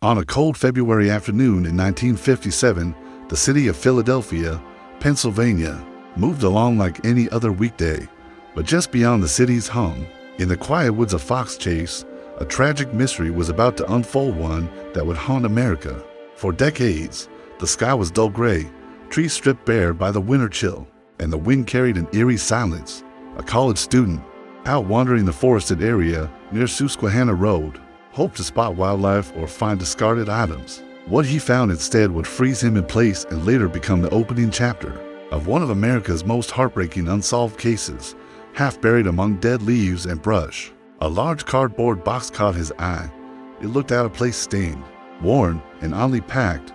On a cold February afternoon in 1957, the city of Philadelphia, Pennsylvania, moved along like any other weekday. But just beyond the city's hum, in the quiet woods of Fox Chase, a tragic mystery was about to unfold, one that would haunt America. For decades, the sky was dull gray, trees stripped bare by the winter chill, and the wind carried an eerie silence. A college student, out wandering the forested area near Susquehanna Road, hoped to spot wildlife or find discarded items. What he found instead would freeze him in place and later become the opening chapter of one of America's most heartbreaking unsolved cases, half buried among dead leaves and brush. A large cardboard box caught his eye. It looked out of place, stained, worn, and oddly packed.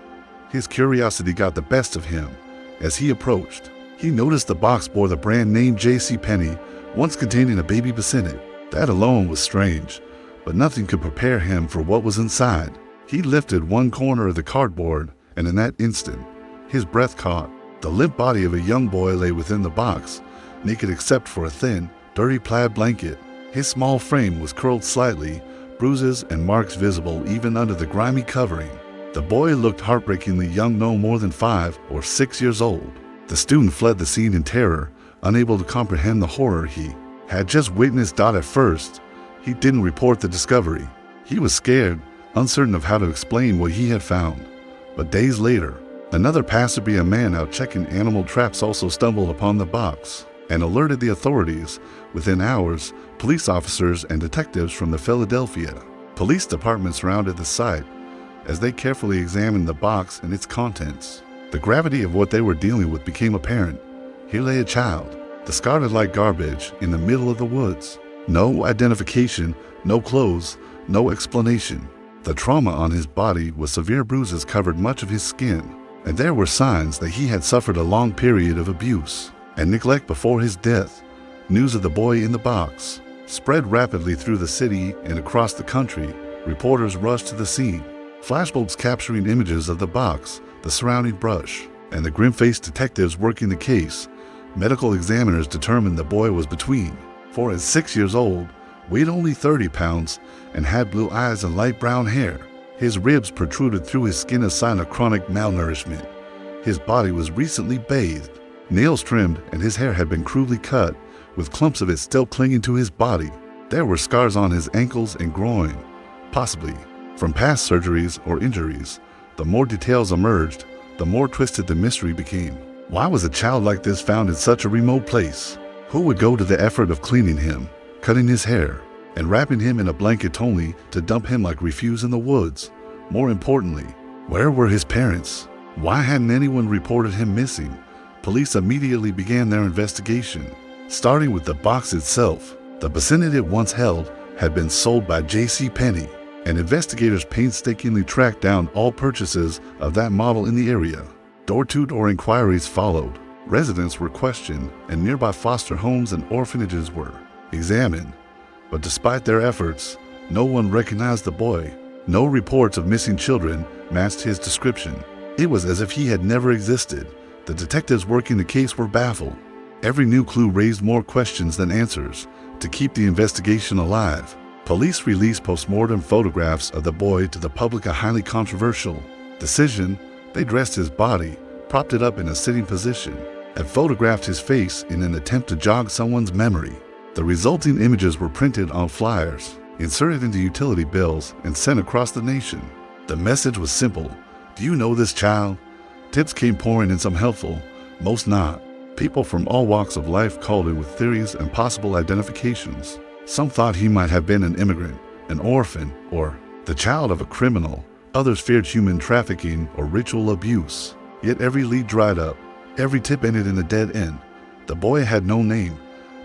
His curiosity got the best of him. As he approached, he noticed the box bore the brand name JCPenney, once containing a baby bassinet. That alone was strange, but nothing could prepare him for what was inside. He lifted one corner of the cardboard, and in that instant, his breath caught. The limp body of a young boy lay within the box, naked except for a thin, dirty plaid blanket. His small frame was curled slightly, bruises and marks visible even under the grimy covering. The boy looked heartbreakingly young, no more than 5 or 6 years old. The student fled the scene in terror, unable to comprehend the horror he had just witnessed. At first, he didn't report the discovery. He was scared, uncertain of how to explain what he had found. But days later, another passerby, a man out checking animal traps, also stumbled upon the box and alerted the authorities. Within hours, police officers and detectives from the Philadelphia Police Department surrounded the site as they carefully examined the box and its contents. The gravity of what they were dealing with became apparent. Here lay a child, discarded like garbage in the middle of the woods. No identification, no clothes, no explanation. The trauma on his body with severe bruises covered much of his skin, and there were signs that he had suffered a long period of abuse and neglect before his death. News of the boy in the box spread rapidly through the city and across the country. Reporters rushed to the scene, flashbulbs capturing images of the box, the surrounding brush, and the grim-faced detectives working the case. Medical examiners determined the boy was between 4 and 6 years old, weighed only 30 pounds, and had blue eyes and light brown hair. His ribs protruded through his skin, a sign of chronic malnourishment. His body was recently bathed, nails trimmed, and his hair had been crudely cut, with clumps of it still clinging to his body. There were scars on his ankles and groin, possibly from past surgeries or injuries. The more details emerged, the more twisted the mystery became. Why was a child like this found in such a remote place? Who would go to the effort of cleaning him, cutting his hair, and wrapping him in a blanket only to dump him like refuse in the woods? More importantly, where were his parents? Why hadn't anyone reported him missing? Police immediately began their investigation, starting with the box itself. The bassinet it once held had been sold by JCPenney, and investigators painstakingly tracked down all purchases of that model in the area. Door-to-door inquiries followed. Residents were questioned, and nearby foster homes and orphanages were examined. But despite their efforts, no one recognized the boy. No reports of missing children matched his description. It was as if he had never existed. The detectives working the case were baffled. Every new clue raised more questions than answers. To keep the investigation alive, police released post-mortem photographs of the boy to the public, a highly controversial decision. They dressed his body, propped it up in a sitting position, and photographed his face in an attempt to jog someone's memory. The resulting images were printed on flyers, inserted into utility bills, and sent across the nation. The message was simple: do you know this child? Tips came pouring in, some helpful, most not. People from all walks of life called in with theories and possible identifications. Some thought he might have been an immigrant, an orphan, or the child of a criminal. Others feared human trafficking or ritual abuse. Yet every lead dried up. Every tip ended in a dead end. The boy had no name.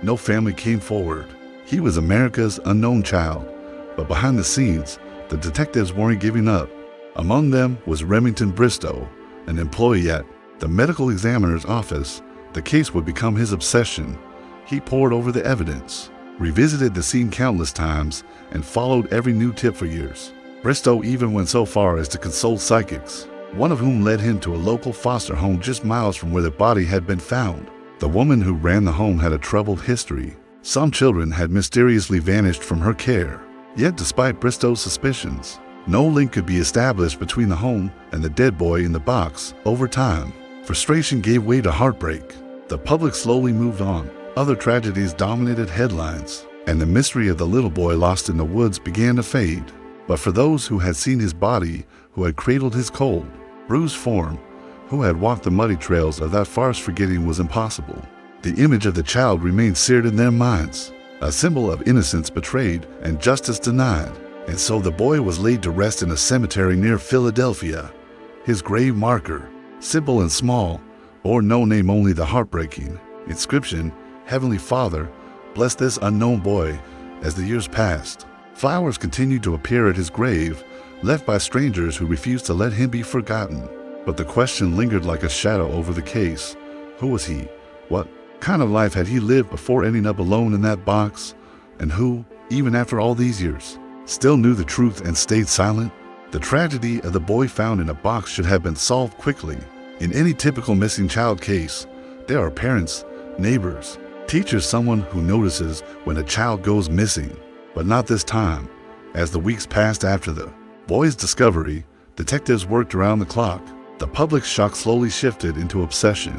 No family came forward. He was America's unknown child. But behind the scenes, the detectives weren't giving up. Among them was Remington Bristow, an employee at the medical examiner's office. The case would become his obsession. He pored over the evidence, revisited the scene countless times, and followed every new tip for years. Bristow even went so far as to consult psychics, one of whom led him to a local foster home just miles from where the body had been found. The woman who ran the home had a troubled history. Some children had mysteriously vanished from her care. Yet despite Bristow's suspicions, No link could be established between the home and the dead boy in the box. Over time, frustration gave way to heartbreak. The public slowly moved on. Other tragedies dominated headlines, and the mystery of the little boy lost in the woods began to fade. But for those who had seen his body, who had cradled his cold, bruised form, who had walked the muddy trails of that forest, forgetting was impossible. The image of the child remained seared in their minds, a symbol of innocence betrayed and justice denied. And so the boy was laid to rest in a cemetery near Philadelphia. His grave marker, simple and small, bore no name, only the heartbreaking inscription, "Heavenly Father, bless this unknown boy." As the years passed, flowers continued to appear at his grave, left by strangers who refused to let him be forgotten. But the question lingered like a shadow over the case. Who was he? What kind of life had he lived before ending up alone in that box? And who, even after all these years, still knew the truth and stayed silent? The tragedy of the boy found in a box should have been solved quickly. In any typical missing child case, there are parents, neighbors, teachers, someone who notices when a child goes missing. But not this time. As the weeks passed after the boy's discovery, detectives worked around the clock. The public's shock slowly shifted into obsession.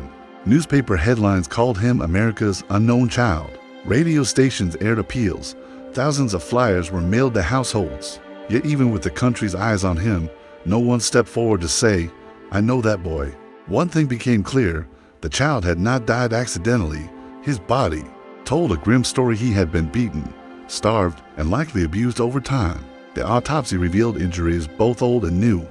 Newspaper headlines called him America's unknown child. Radio stations aired appeals. Thousands of flyers were mailed to households. Yet even with the country's eyes on him, no one stepped forward to say, "I know that boy." One thing became clear: the child had not died accidentally. His body told a grim story. He had been beaten, starved, and likely abused over time. The autopsy revealed injuries both old and new.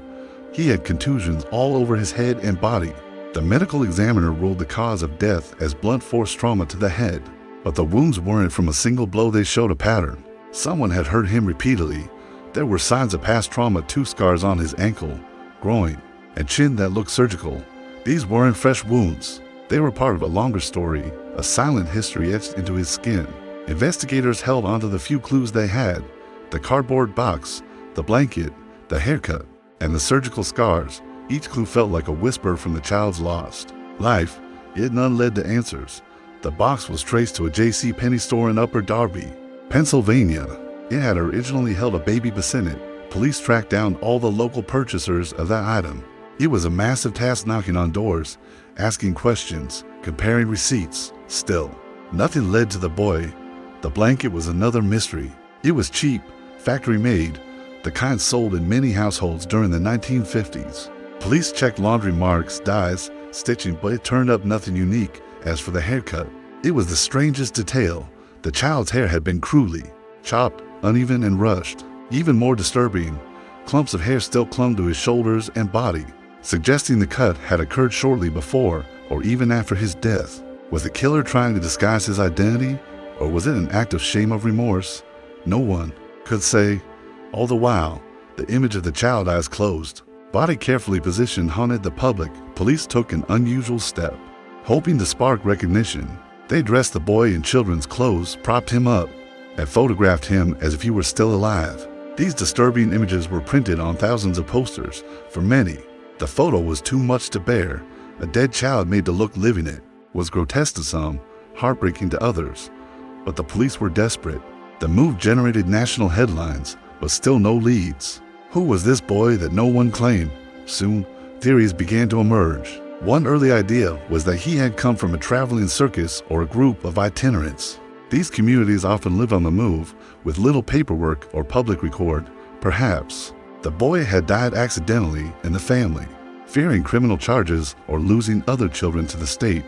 He had contusions all over his head and body. The medical examiner ruled the cause of death as blunt force trauma to the head. But the wounds weren't from a single blow, they showed a pattern. Someone had hurt him repeatedly. There were signs of past trauma, 2 scars on his ankle, groin, and chin that looked surgical. These weren't fresh wounds. They were part of a longer story, a silent history etched into his skin. Investigators held onto the few clues they had: the cardboard box, the blanket, the haircut, and the surgical scars. Each clue felt like a whisper from the child's lost life, yet none led to answers. The box was traced to a J.C. Penney store in Upper Darby, Pennsylvania. It had originally held a baby bassinet. Police tracked down all the local purchasers of that item. It was a massive task, knocking on doors, asking questions, comparing receipts. Still, nothing led to the boy. The blanket was another mystery. It was cheap, factory made, the kind sold in many households during the 1950s. Police checked laundry marks, dyes, stitching, but it turned up nothing unique. As for the haircut, it was the strangest detail. The child's hair had been cruelly chopped, uneven, and rushed. Even more disturbing, clumps of hair still clung to his shoulders and body, suggesting the cut had occurred shortly before or even after his death. Was the killer trying to disguise his identity, or was it an act of shame or remorse? No one could say. All the while, the image of the child, eyes closed, body carefully positioned, haunted the public. Police took an unusual step. Hoping to spark recognition, they dressed the boy in children's clothes, propped him up, and photographed him as if he were still alive. These disturbing images were printed on thousands of posters. For many, the photo was too much to bear. A dead child made to look living. It was grotesque to some, heartbreaking to others. But the police were desperate. The move generated national headlines, but still no leads. Who was this boy that no one claimed? Soon, theories began to emerge. One early idea was that he had come from a traveling circus or a group of itinerants. These communities often live on the move, with little paperwork or public record. Perhaps the boy had died accidentally, and the family, fearing criminal charges or losing other children to the state,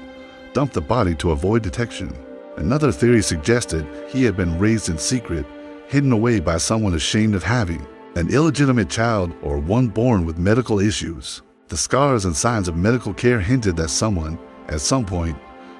dumped the body to avoid detection. Another theory suggested he had been raised in secret, hidden away by someone ashamed of having an illegitimate child or one born with medical issues. The scars and signs of medical care hinted that someone, at some point,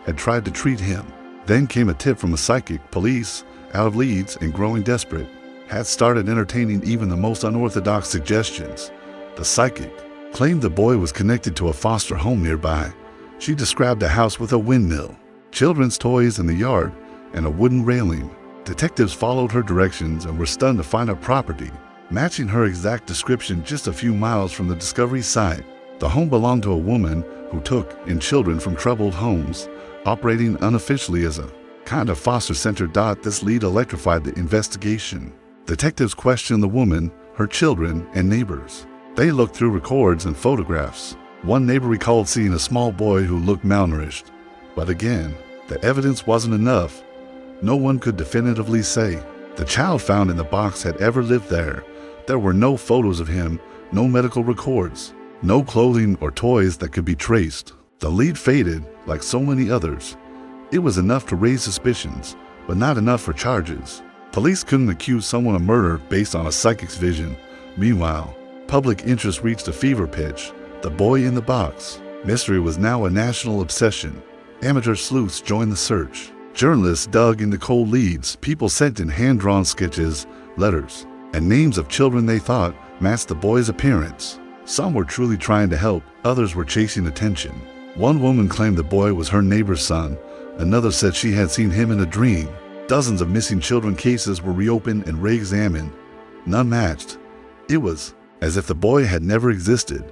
had tried to treat him. Then came a tip from a psychic. Police, out of leads and growing desperate, had started entertaining even the most unorthodox suggestions. The psychic claimed the boy was connected to a foster home nearby. She described a house with a windmill, children's toys in the yard, and a wooden railing. Detectives followed her directions and were stunned to find a property matching her exact description just a few miles from the discovery site. The home belonged to a woman who took in children from troubled homes, operating unofficially as a kind of foster center. This lead electrified the investigation. Detectives questioned the woman, her children, and neighbors. They looked through records and photographs. One neighbor recalled seeing a small boy who looked malnourished. But again, the evidence wasn't enough. No one could definitively say the child found in the box had ever lived there. There were no photos of him, no medical records, no clothing or toys that could be traced. The lead faded like so many others. It was enough to raise suspicions, but not enough for charges. Police couldn't accuse someone of murder based on a psychic's vision. Meanwhile, public interest reached a fever pitch. The boy in the box. Mystery was now a national obsession. Amateur sleuths joined the search. Journalists dug into cold leads. People sent in hand-drawn sketches, letters, and names of children they thought matched the boy's appearance. Some were truly trying to help, others were chasing attention. One woman claimed the boy was her neighbor's son. Another said she had seen him in a dream. Dozens of missing children cases were reopened and re-examined. None matched. It was as if the boy had never existed.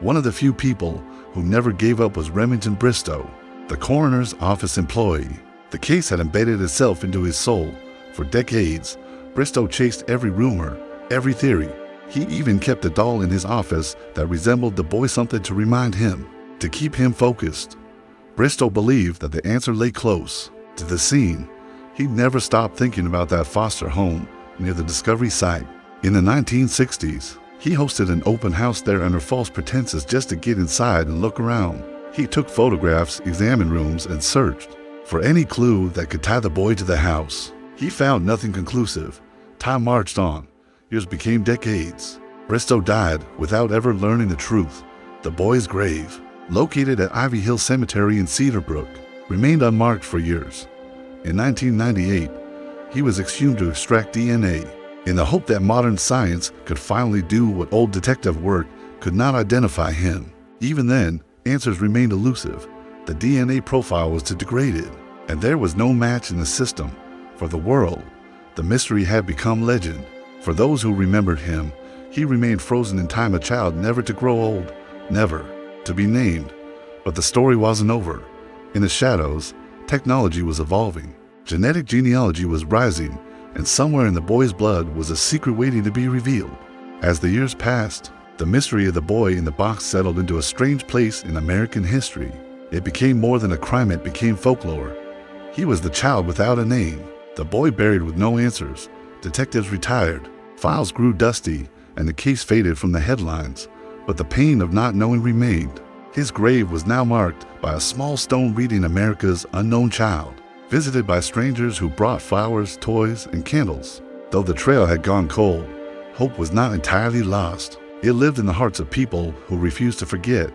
One of the few people who never gave up was Remington Bristow, the coroner's office employee. The case had embedded itself into his soul. For decades, Bristow chased every rumor, every theory. He even kept a doll in his office that resembled the boy, something to remind him, to keep him focused. Bristow believed that the answer lay close to the scene. He never stopped thinking about that foster home near the Discovery site. In the 1960s, he hosted an open house there under false pretenses just to get inside and look around. He took photographs, examined rooms, and searched for any clue that could tie the boy to the house. He found nothing conclusive. Time marched on. Years became decades. Bristow died without ever learning the truth. The boy's grave, located at Ivy Hill Cemetery in Cedarbrook, remained unmarked for years. In 1998, he was exhumed to extract DNA, in the hope that modern science could finally do what old detective work could not identify him. Even then, answers remained elusive. The DNA profile was degraded, and there was no match in the system. For the world, the mystery had become legend. For those who remembered him, he remained frozen in time, a child never to grow old, never to be named. But the story wasn't over. In the shadows, technology was evolving. Genetic genealogy was rising, and somewhere in the boy's blood was a secret waiting to be revealed. As the years passed, the mystery of the boy in the box settled into a strange place in American history. It became more than a crime, it became folklore. He was the child without a name, the boy buried with no answers. Detectives retired, files grew dusty, and the case faded from the headlines. But the pain of not knowing remained. His grave was now marked by a small stone reading America's Unknown Child, visited by strangers who brought flowers, toys, and candles. Though the trail had gone cold, hope was not entirely lost. It lived in the hearts of people who refused to forget.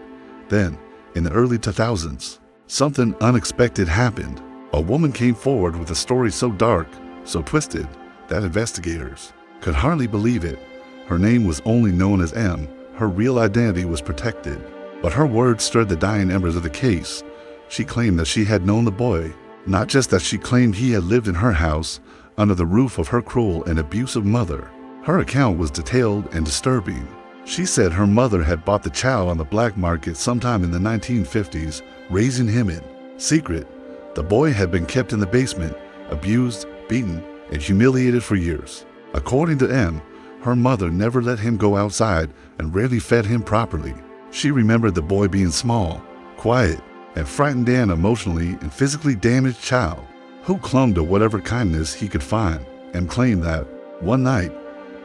Then, in the early 2000s, something unexpected happened. A woman came forward with a story so dark, so twisted, that investigators could hardly believe it. Her name was only known as M. Her real identity was protected. But her words stirred the dying embers of the case. She claimed that she had known the boy. Not just that, she claimed he had lived in her house, under the roof of her cruel and abusive mother. Her account was detailed and disturbing. She said her mother had bought the child on the black market sometime in the 1950s, raising him in secret. The boy had been kept in the basement, abused, beaten, and humiliated for years. According to M, her mother never let him go outside and rarely fed him properly. She remembered the boy being small, quiet, and frightened and emotionally and physically damaged child who clung to whatever kindness he could find, and claimed that one night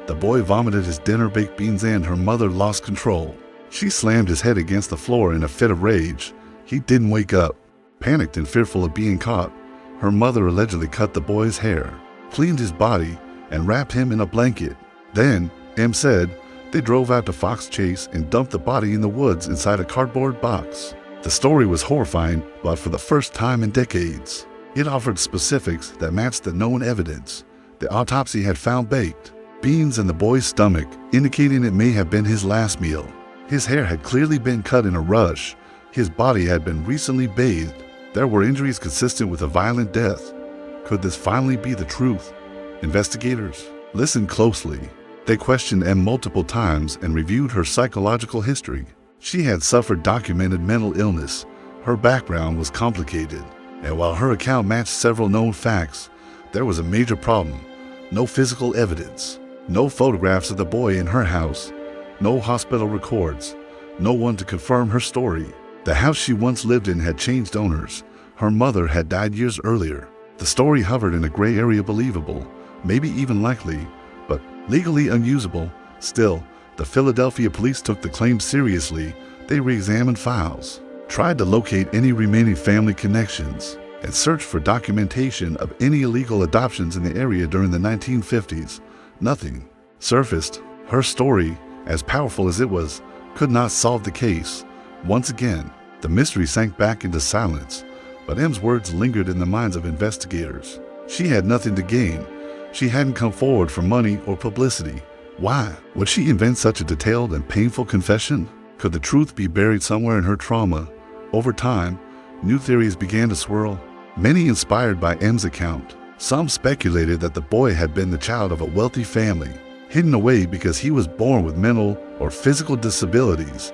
the boy vomited his dinner baked beans and her mother lost control. She slammed his head against the floor in a fit of rage. He didn't wake up. Panicked and fearful of being caught, her mother allegedly cut the boy's hair, cleaned his body, and wrapped him in a blanket. Then, M said, they drove out to Fox Chase and dumped the body in the woods inside a cardboard box. The story was horrifying, but for the first time in decades, it offered specifics that matched the known evidence. The autopsy had found baked beans in the boy's stomach, indicating it may have been his last meal. His hair had clearly been cut in a rush. His body had been recently bathed. There were injuries consistent with a violent death. Could this finally be the truth? Investigators listened closely. They questioned M multiple times and reviewed her psychological history. She had suffered documented mental illness. Her background was complicated, and while her account matched several known facts, there was a major problem: no physical evidence. No photographs of the boy in her house, no hospital records, no one to confirm her story. The house she once lived in had changed owners. Her mother had died years earlier. The story hovered in a gray area, believable, maybe even likely, but legally unusable. Still, the Philadelphia police took the claim seriously. They re-examined files, tried to locate any remaining family connections, and searched for documentation of any illegal adoptions in the area during the 1950s. Nothing surfaced. Her story, as powerful as it was, could not solve the case. Once again, the mystery sank back into silence, but M's words lingered in the minds of investigators. She had nothing to gain. She hadn't come forward for money or publicity. Why would she invent such a detailed and painful confession? Could the truth be buried somewhere in her trauma? Over time, new theories began to swirl, many inspired by M's account. Some speculated that the boy had been the child of a wealthy family, hidden away because he was born with mental or physical disabilities.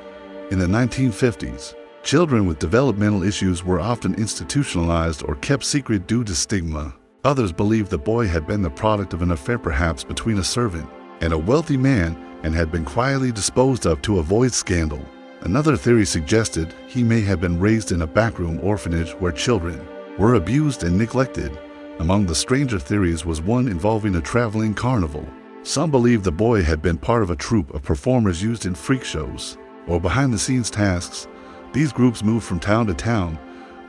In the 1950s, children with developmental issues were often institutionalized or kept secret due to stigma. Others believed the boy had been the product of an affair, perhaps between a servant and a wealthy man, and had been quietly disposed of to avoid scandal. Another theory suggested he may have been raised in a backroom orphanage where children were abused and neglected. Among the stranger theories was one involving a traveling carnival. Some believed the boy had been part of a troupe of performers used in freak shows or behind-the-scenes tasks. These groups moved from town to town,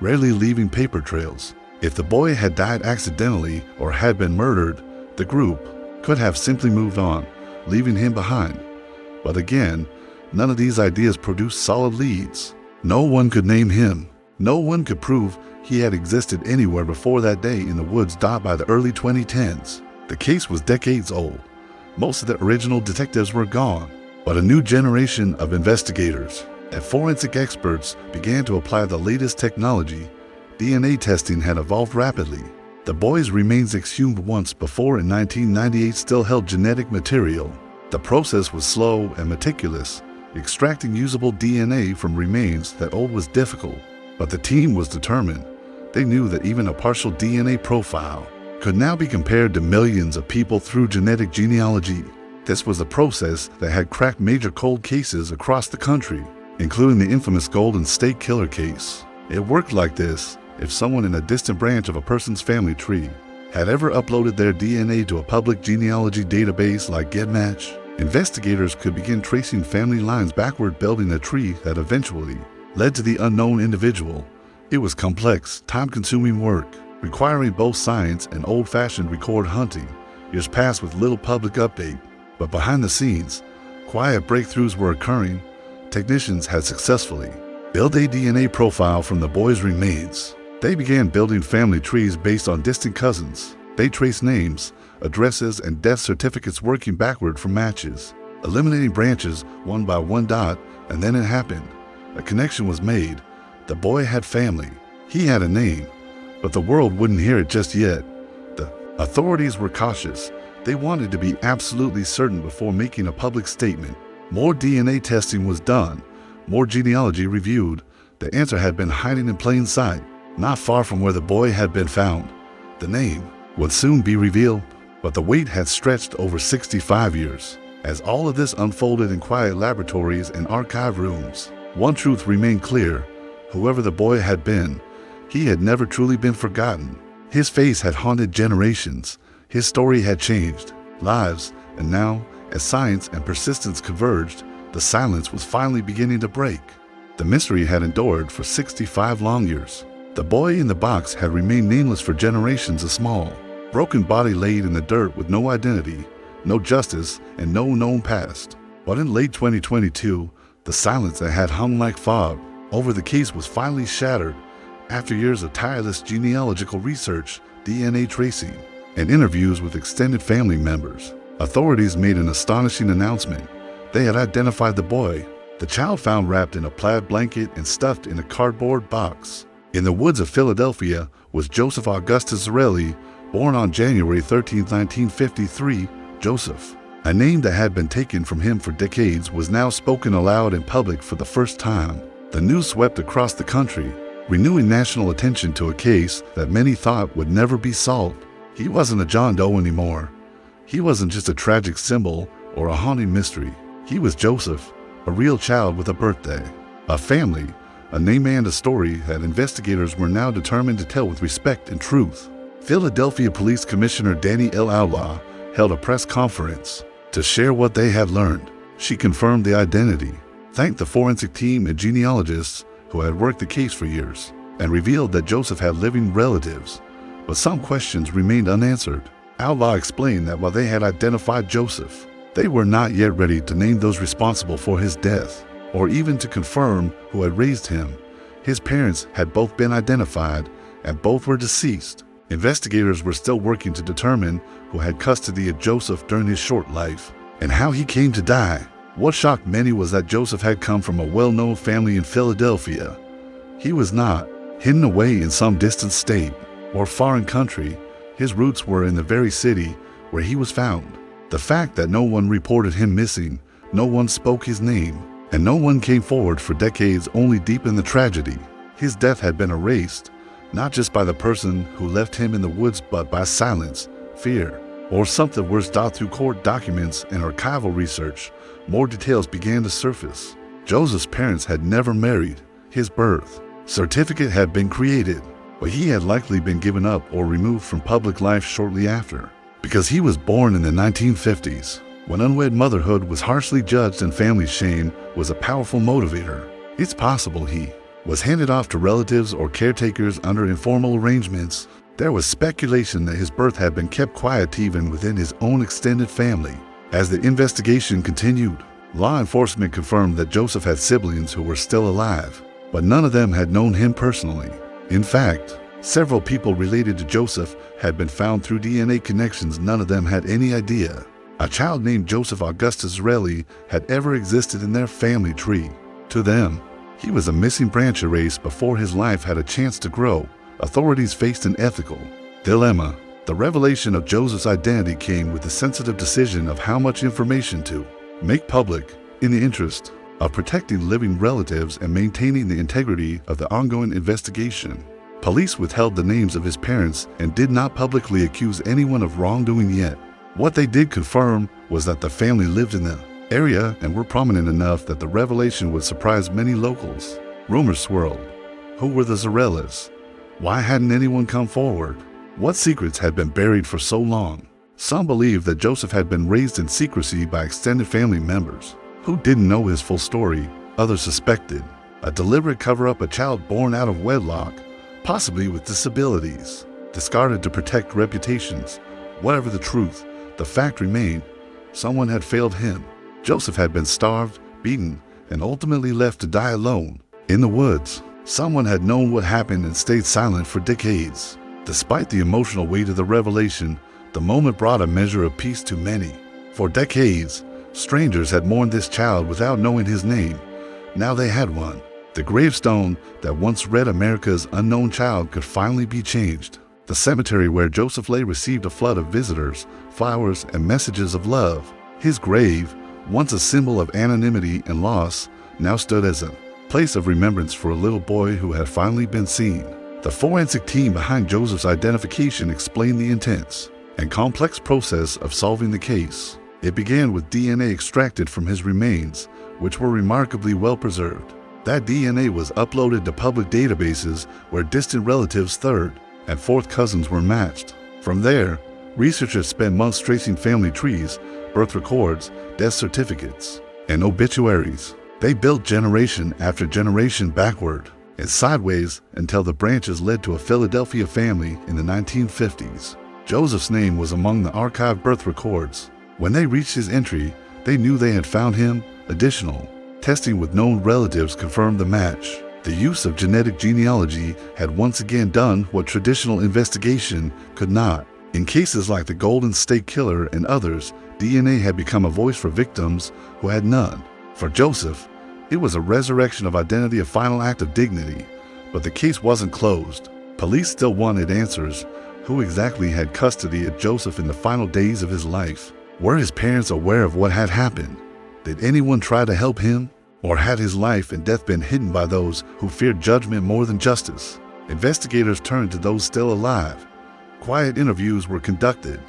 rarely leaving paper trails. If the boy had died accidentally or had been murdered, the group could have simply moved on, leaving him behind. But again, none of these ideas produced solid leads. No one could name him. No one could prove he had existed anywhere before that day in the woods died by the early 2010s. The case was decades old. Most of the original detectives were gone, but a new generation of investigators and forensic experts began to apply the latest technology. DNA testing had evolved rapidly. The boy's remains exhumed once before in 1998 still held genetic material. The process was slow and meticulous. Extracting usable DNA from remains that old was difficult, but the team was determined. They knew that even a partial DNA profile could now be compared to millions of people through genetic genealogy. This was a process that had cracked major cold cases across the country, including the infamous Golden State Killer case. It worked like this: if someone in a distant branch of a person's family tree had ever uploaded their DNA to a public genealogy database like GetMatch, investigators could begin tracing family lines backward, building a tree that eventually led to the unknown individual. It was complex, time-consuming work, requiring both science and old-fashioned record hunting. Years passed with little public update, but behind the scenes, quiet breakthroughs were occurring. Technicians had successfully built a DNA profile from the boy's remains. They began building family trees based on distant cousins. They traced names, addresses, and death certificates, working backward from matches, eliminating branches one by one. And then it happened. A connection was made. The boy had family. He had a name, but the world wouldn't hear it just yet. The authorities were cautious. They wanted to be absolutely certain before making a public statement. More DNA testing was done, more genealogy reviewed. The answer had been hiding in plain sight, not far from where the boy had been found. The name would soon be revealed, but the wait had stretched over 65 years. As all of this unfolded in quiet laboratories and archive rooms, one truth remained clear: whoever the boy had been, he had never truly been forgotten. His face had haunted generations. His story had changed lives, and now, as science and persistence converged, the silence was finally beginning to break. The mystery had endured for 65 long years. The boy in the box had remained nameless for generations. A small, broken body laid in the dirt with no identity, no justice, and no known past. But in late 2022, the silence that had hung like fog over the case was finally shattered. After years of tireless genealogical research, DNA tracing, and interviews with extended family members, authorities made an astonishing announcement. They had identified the boy, the child found wrapped in a plaid blanket and stuffed in a cardboard box in the woods of Philadelphia, was Joseph Augustus Zarelli, born on January 13, 1953. Joseph, a name that had been taken from him for decades, was now spoken aloud in public for the first time. The news swept across the country, renewing national attention to a case that many thought would never be solved. He wasn't a John Doe anymore. He wasn't just a tragic symbol or a haunting mystery. He was Joseph, a real child with a birthday, a family, a name and a story that investigators were now determined to tell with respect and truth. Philadelphia Police Commissioner Danny L. Outlaw held a press conference to share what they had learned. She confirmed the identity, thanked the forensic team and genealogists who had worked the case for years, and revealed that Joseph had living relatives, but some questions remained unanswered. Outlaw explained that while they had identified Joseph, they were not yet ready to name those responsible for his death, or even to confirm who had raised him. His parents had both been identified, and both were deceased. Investigators were still working to determine who had custody of Joseph during his short life, and how he came to die. What shocked many was that Joseph had come from a well-known family in Philadelphia. He was not hidden away in some distant state or foreign country. His roots were in the very city where he was found. The fact that no one reported him missing, no one spoke his name, and no one came forward for decades only deepened the tragedy. His death had been erased, not just by the person who left him in the woods, but by silence, fear, or something worse. Through court documents and archival research, more details began to surface. Joseph's parents had never married. His birth certificate had been created, but he had likely been given up or removed from public life shortly after, because he was born in the 1950s, when unwed motherhood was harshly judged and family shame was a powerful motivator. It's possible he was handed off to relatives or caretakers under informal arrangements. There was speculation that his birth had been kept quiet even within his own extended family. As the investigation continued, law enforcement confirmed that Joseph had siblings who were still alive, but none of them had known him personally. In fact, several people related to Joseph had been found through DNA connections none of them had any idea a child named Joseph Augustus Raleigh had ever existed in their family tree. To them, he was a missing branch erased before his life had a chance to grow. Authorities faced an ethical dilemma. The revelation of Joseph's identity came with the sensitive decision of how much information to make public in the interest of protecting living relatives and maintaining the integrity of the ongoing investigation. Police withheld the names of his parents and did not publicly accuse anyone of wrongdoing yet. What they did confirm was that the family lived in the area and were prominent enough that the revelation would surprise many locals. Rumors swirled. Who were the Zarellas? Why hadn't anyone come forward? What secrets had been buried for so long? Some believed that Joseph had been raised in secrecy by extended family members who didn't know his full story. Others suspected a deliberate cover-up, a child born out of wedlock, possibly with disabilities, discarded to protect reputations. Whatever the truth, the fact remained, someone had failed him. Joseph had been starved, beaten, and ultimately left to die alone in the woods. Someone had known what happened and stayed silent for decades. Despite the emotional weight of the revelation, the moment brought a measure of peace to many. For decades, strangers had mourned this child without knowing his name. Now they had one. The gravestone that once read America's unknown child could finally be changed. The cemetery where Joseph lay received a flood of visitors, flowers, and messages of love. His grave, once a symbol of anonymity and loss, now stood as a place of remembrance for a little boy who had finally been seen. The forensic team behind Joseph's identification explained the intense and complex process of solving the case. It began with DNA extracted from his remains, which were remarkably well preserved. That DNA was uploaded to public databases where distant relatives, third and fourth cousins were matched. From there, researchers spent months tracing family trees, birth records, death certificates, and obituaries. They built generation after generation backward and sideways until the branches led to a Philadelphia family in the 1950s. Joseph's name was among the archived birth records. When they reached his entry, they knew they had found him. Additional testing with known relatives confirmed the match. The use of genetic genealogy had once again done what traditional investigation could not. In cases like the Golden State Killer and others, DNA had become a voice for victims who had none. For Joseph, it was a resurrection of identity, a final act of dignity. But the case wasn't closed. Police still wanted answers. Who exactly had custody of Joseph in the final days of his life? Were his parents aware of what had happened? Did anyone try to help him? Or had his life and death been hidden by those who feared judgment more than justice? Investigators turned to those still alive. Quiet interviews were conducted.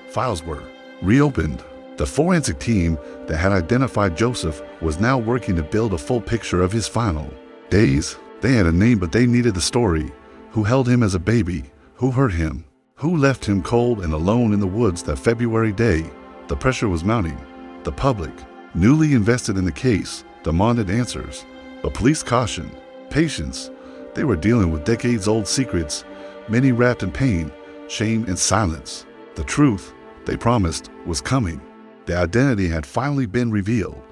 Files were reopened. The forensic team that had identified Joseph was now working to build a full picture of his final days. They had a name, but they needed the story. Who held him as a baby? Who hurt him? Who left him cold and alone in the woods that February day? The pressure was mounting. The public, newly invested in the case, demanded answers. But police cautioned. Patience. They were dealing with decades-old secrets, many wrapped in pain, shame, and silence. The truth, they promised, was coming. The identity had finally been revealed.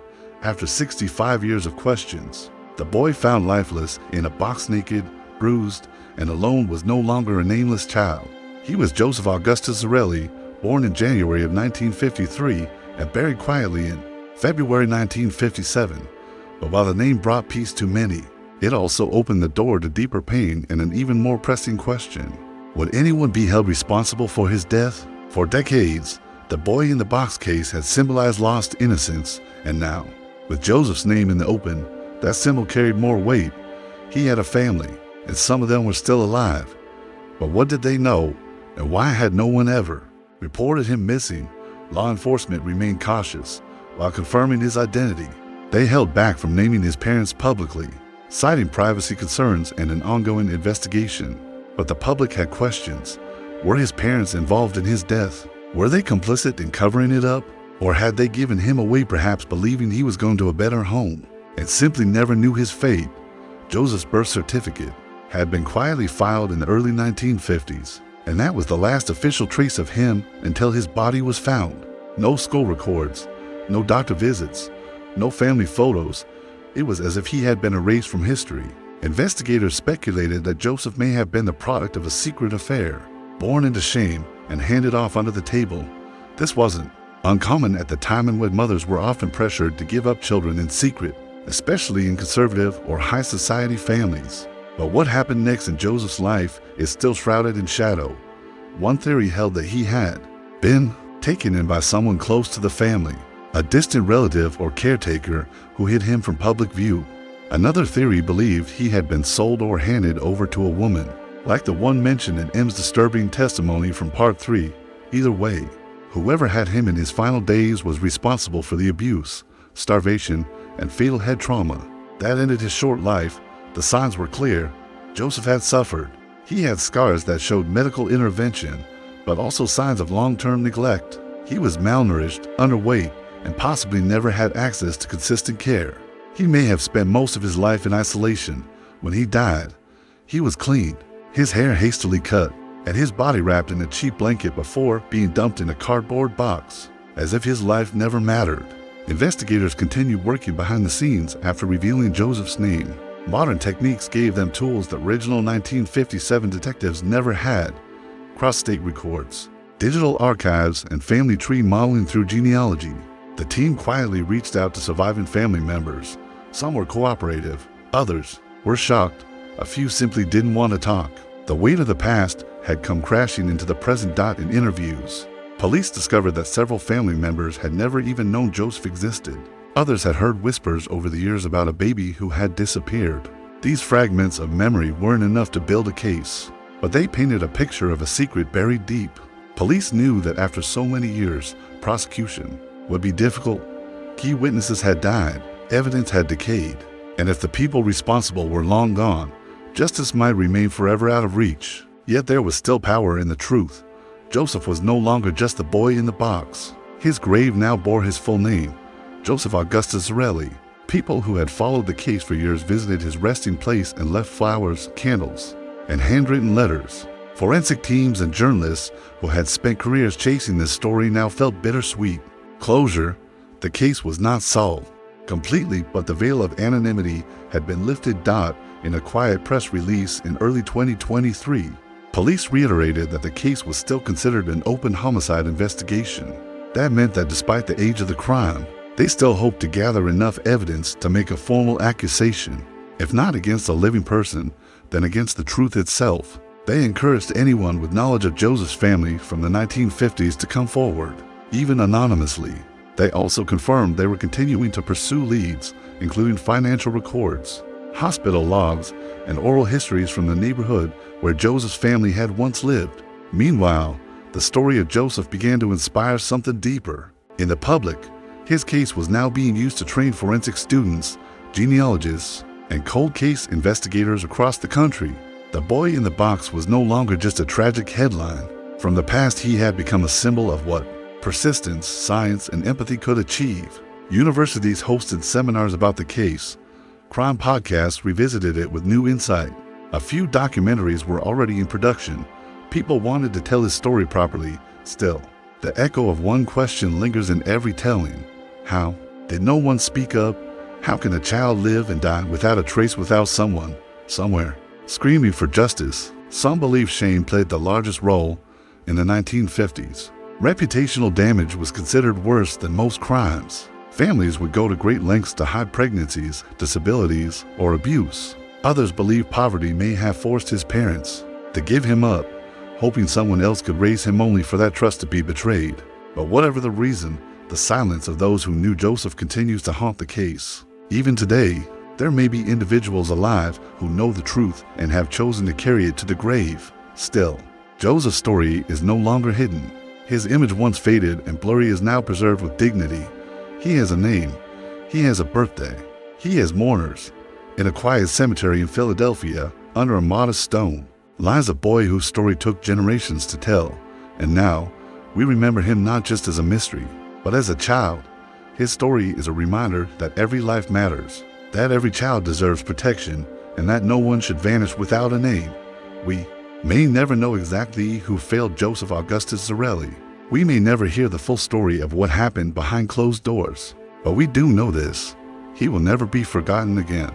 After 65 years of questions, the boy found lifeless in a box, naked, bruised, and alone, was no longer a nameless child. He was Joseph Augustus Zarelli, born in January of 1953 and buried quietly in February 1957. But while the name brought peace to many, it also opened the door to deeper pain and an even more pressing question. Would anyone be held responsible for his death? For decades, the boy in the box case had symbolized lost innocence, and now, with Joseph's name in the open, that symbol carried more weight. He had a family, and some of them were still alive. But what did they know, and why had no one ever reported him missing? Law enforcement remained cautious. While confirming his identity, they held back from naming his parents publicly, citing privacy concerns and an ongoing investigation. But the public had questions. Were his parents involved in his death? Were they complicit in covering it up? Or had they given him away, perhaps believing he was going to a better home, and simply never knew his fate? Joseph's birth certificate had been quietly filed in the early 1950s, and that was the last official trace of him until his body was found. No school records, no doctor visits, no family photos. It was as if he had been erased from history. Investigators speculated that Joseph may have been the product of a secret affair, born into shame and handed off under the table. This wasn't uncommon at the time, and when mothers were often pressured to give up children in secret, especially in conservative or high society families. But what happened next in Joseph's life is still shrouded in shadow. One theory held that he had been taken in by someone close to the family, a distant relative or caretaker who hid him from public view. Another theory believed he had been sold or handed over to a woman, like the one mentioned in M's disturbing testimony from Part 3. Either way, whoever had him in his final days was responsible for the abuse, starvation, and fatal head trauma that ended his short life. The signs were clear. Joseph had suffered. He had scars that showed medical intervention, but also signs of long-term neglect. He was malnourished, underweight, and possibly never had access to consistent care. He may have spent most of his life in isolation. When he died, he was clean, his hair hastily cut, and his body wrapped in a cheap blanket before being dumped in a cardboard box, as if his life never mattered. Investigators continued working behind the scenes after revealing Joseph's name. Modern techniques gave them tools that original 1957 detectives never had: cross-state records, digital archives, and family tree modeling through genealogy. The team quietly reached out to surviving family members. Some were cooperative, others were shocked, a few simply didn't want to talk. The weight of the past had come crashing into the present. In interviews, police discovered that several family members had never even known Joseph existed. Others had heard whispers over the years about a baby who had disappeared. These fragments of memory weren't enough to build a case, but they painted a picture of a secret buried deep. Police knew that after so many years, prosecution would be difficult. Key witnesses had died, evidence had decayed, and if the people responsible were long gone, justice might remain forever out of reach. Yet there was still power in the truth. Joseph was no longer just the boy in the box. His grave now bore his full name, Joseph Augustus Zarelli. People who had followed the case for years visited his resting place and left flowers, candles, and handwritten letters. Forensic teams and journalists who had spent careers chasing this story now felt bittersweet. Closure. The case was not solved completely, but the veil of anonymity had been lifted. In a quiet press release in early 2023, police reiterated that the case was still considered an open homicide investigation. That meant that despite the age of the crime, they still hoped to gather enough evidence to make a formal accusation. If not against a living person, then against the truth itself. They encouraged anyone with knowledge of Joseph's family from the 1950s to come forward, even anonymously. They also confirmed they were continuing to pursue leads, including financial records, hospital logs, and oral histories from the neighborhood where Joseph's family had once lived. Meanwhile, the the story of Joseph began to inspire something deeper. In the public, his case was now being used to train forensic students, genealogists, and cold case investigators across the country. The boy in the box was no longer just a tragic headline. From the past, he had become a symbol of what persistence, science, and empathy could achieve. Universities hosted seminars about the case. Crime podcasts revisited it with new insight. A few documentaries were already in production. People wanted to tell his story properly. Still, the echo of one question lingers in every telling. How? Did no one speak up? How can a child live and die without a trace, without someone, somewhere, screaming for justice? Some believe shame played the largest role. In the 1950s, reputational damage was considered worse than most crimes. Families would go to great lengths to hide pregnancies, disabilities, or abuse. Others believe poverty may have forced his parents to give him up, hoping someone else could raise him, only for that trust to be betrayed. But whatever the reason, the silence of those who knew Joseph continues to haunt the case. Even today, there may be individuals alive who know the truth and have chosen to carry it to the grave. Still, Joseph's story is no longer hidden. His image, once faded and blurry, is now preserved with dignity. He has a name. He has a birthday. He has mourners. In a quiet cemetery in Philadelphia, under a modest stone, lies a boy whose story took generations to tell. And now, we remember him not just as a mystery, but as a child. His story is a reminder that every life matters, that every child deserves protection, and that no one should vanish without a name. We may never know exactly who failed Joseph Augustus Zarelli. We may never hear the full story of what happened behind closed doors. But we do know this: he will never be forgotten again.